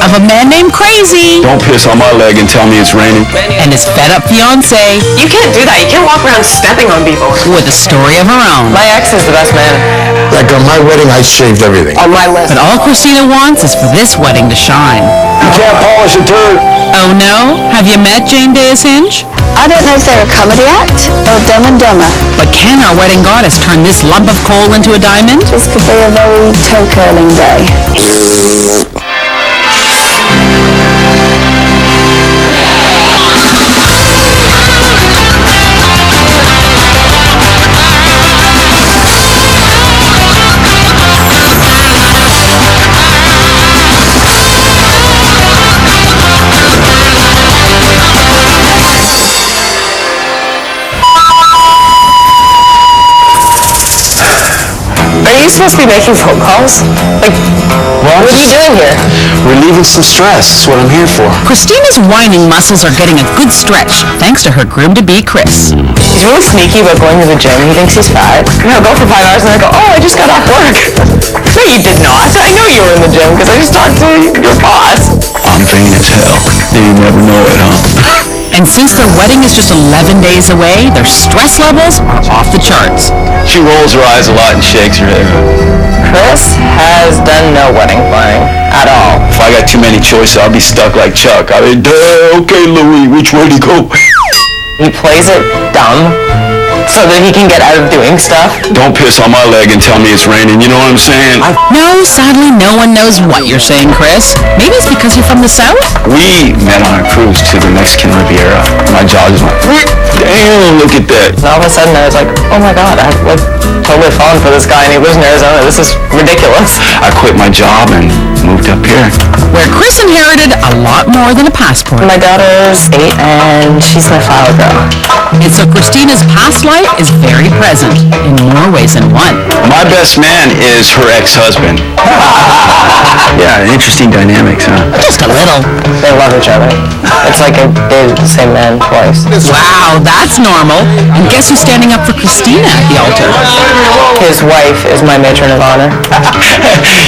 of a man named Crazy. Don't piss on my leg and tell me it's raining. And his fed-up fiancé. You can't do that. You can't walk around stepping on people. With a story of her own. My ex is the best man. Like on my wedding, I shaved everything. On my list. But all Christina wants is for this wedding to shine. You can't polish a turd. Oh no? Have you met Jane Dea's Hinge? I don't know if they're a comedy act or Dumb and Dumber. But can our wedding goddess turn this lump of coal into a diamond? This could be a very toe-curling day. Are you supposed to be making phone calls? Like, what are you doing here? Relieving some stress. That's what I'm here for. Christina's whining muscles are getting a good stretch, thanks to her groom-to-be, Cris. He's really sneaky about going to the gym. He thinks he's fat. I'll go for 5 hours and I go, oh, I just got off work. No, you did not. I know you were in the gym because I just talked to your boss. I'm vain as hell. You never know it, huh? And since their wedding is just 11 days away, their stress levels are off the charts. She rolls her eyes a lot and shakes her head. Chris has done no wedding planning at all. If I got too many choices, I'll be stuck like Chuck. I'll be, okay, Louis, which way to go? He plays it dumb so that he can get out of doing stuff. Don't piss on my leg and tell me it's raining, you know what I'm saying? No, sadly, no one knows what you're saying, Chris. Maybe it's because you're from the South? We met on a cruise to the Mexican Riviera. My jaw just went, damn, look at that. And all of a sudden I was like, oh my god, I've like totally fallen for this guy and he lives in Arizona. This is ridiculous. I quit my job and moved up here. Where Chris inherited a lot more than a passport. My daughter's 8 and she's my flower girl. And so Christina's past life is very present in more ways than one. My best man is her ex-husband. Yeah, interesting dynamics, huh? Just a little. They love each other. It's like they dated the same man twice. Wow, that's normal. And guess who's standing up for Christina at the altar? His wife is my matron of honor.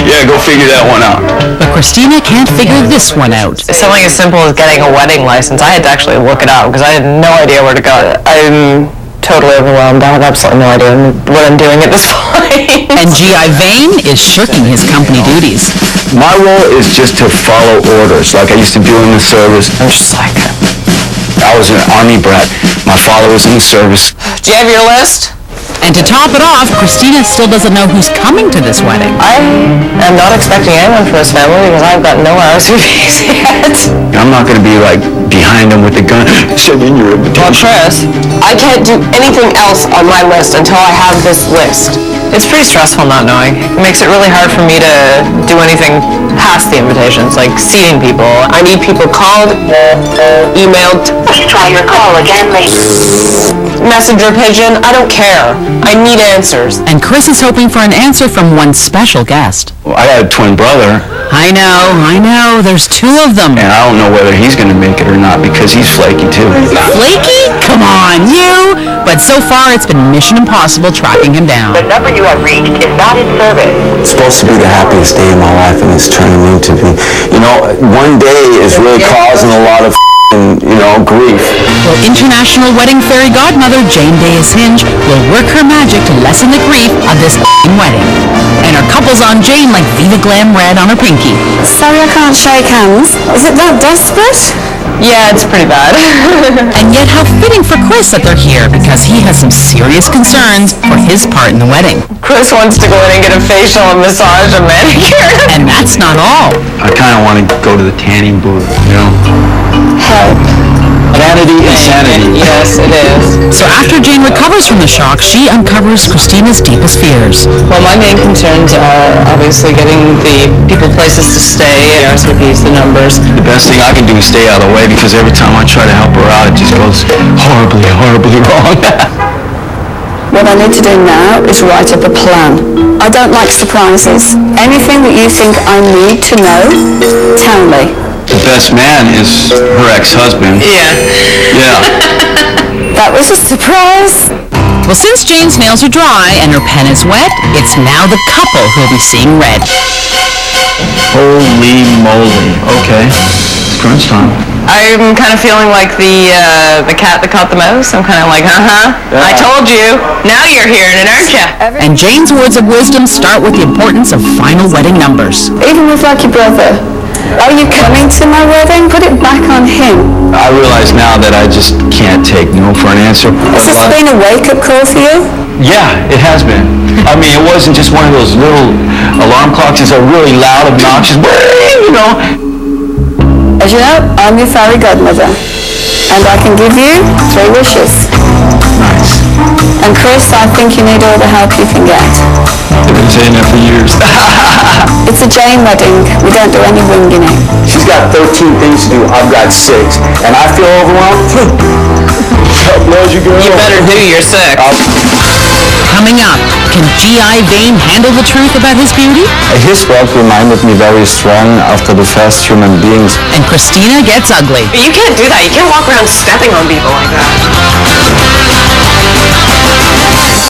Yeah, go figure that one out. But Christina can't figure this one out. Something as simple as getting a wedding license, I had to actually look it up because I had no idea where to go. I'm totally overwhelmed. I have absolutely no idea what I'm doing at this point. And G.I. Vane is shirking his company duties. My role is just to follow orders, like I used to do in the service. I'm just like, I was an Army brat. My father was in the service. do you have your list? And to top it off, Christina still doesn't know who's coming to this wedding. I am not expecting anyone from this family because I've got no RSVPs yet. I'm not going to be like behind them with a gun. Send in your Well, invitation. Chris, I can't do anything else on my list until I have this list. It's pretty stressful not knowing. It makes it really hard for me to do anything past the invitations, like seating people. I need people called, emailed, Let's try your call again later. messenger pigeon. I don't care. I need answers. And Chris is hoping for an answer from one special guest. Well, I got a twin brother, I know. There's 2 of them. and I don't know whether he's going to make it or not because he's flaky too. Flaky? Come on, you! But so far, it's been mission impossible tracking him down. The number you have reached is not in service. It's supposed to be the happiest day of my life, and it's turning into the, one day is really causing a lot of grief. Well, international wedding fairy godmother Jane Dea's Hinge will work her magic to lessen the grief of this wedding. And her couple's on Jane like Viva Glam Red on her pinky. Sorry I can't shake hands. Is it that desperate? Yeah, it's pretty bad. And yet how fitting for Chris that they're here because he has some serious concerns for his part in the wedding. Chris wants to go in and get a facial, a massage, a manicure. And that's not all. I kind of want to go to the tanning booth, Help. Vanity, insanity. Yes, it is. So after Jane recovers from the shock, she uncovers Christina's deepest fears. Well, my main concerns are obviously getting the people places to stay, the RSVPs, the numbers. The best thing I can do is stay out of the way because every time I try to help her out, it just goes horribly, horribly wrong. What I need to do now is write up a plan. I don't like surprises. Anything that you think I need to know, tell me. The best man is her ex-husband. Yeah. Yeah. That was a surprise. Well, since Jane's nails are dry and her pen is wet, it's now the couple who'll be seeing red. Holy moly. Okay. Okay, it's crunch time. I'm kind of feeling like the cat that caught the mouse. I'm kind of like, I told you. Now you're hearing it, aren't you? And Jane's words of wisdom start with the importance of final wedding numbers. Even with like your brother, are you coming to my wedding? Put it back on him. I realize now that I just can't take no for an answer. Has this been a wake-up call for you? Yeah, it has been. I mean, it wasn't just one of those little alarm clocks. It's a really loud, obnoxious, you know. As you know, I'm your fairy godmother, and I can give you 3 wishes. Nice. And Chris, I think you need all the help you can get. I've been saying that for years. It's a Jane wedding. We don't do any winging it. She's got 13 things to do. I've got 6. And I feel overwhelmed. God bless you, girl. You better do. You're sick. Coming up, can G.I. Vane handle the truth about his beauty? His work reminded me very strong after the first human beings. And Christina gets ugly. You can't do that. You can't walk around stepping on people like that.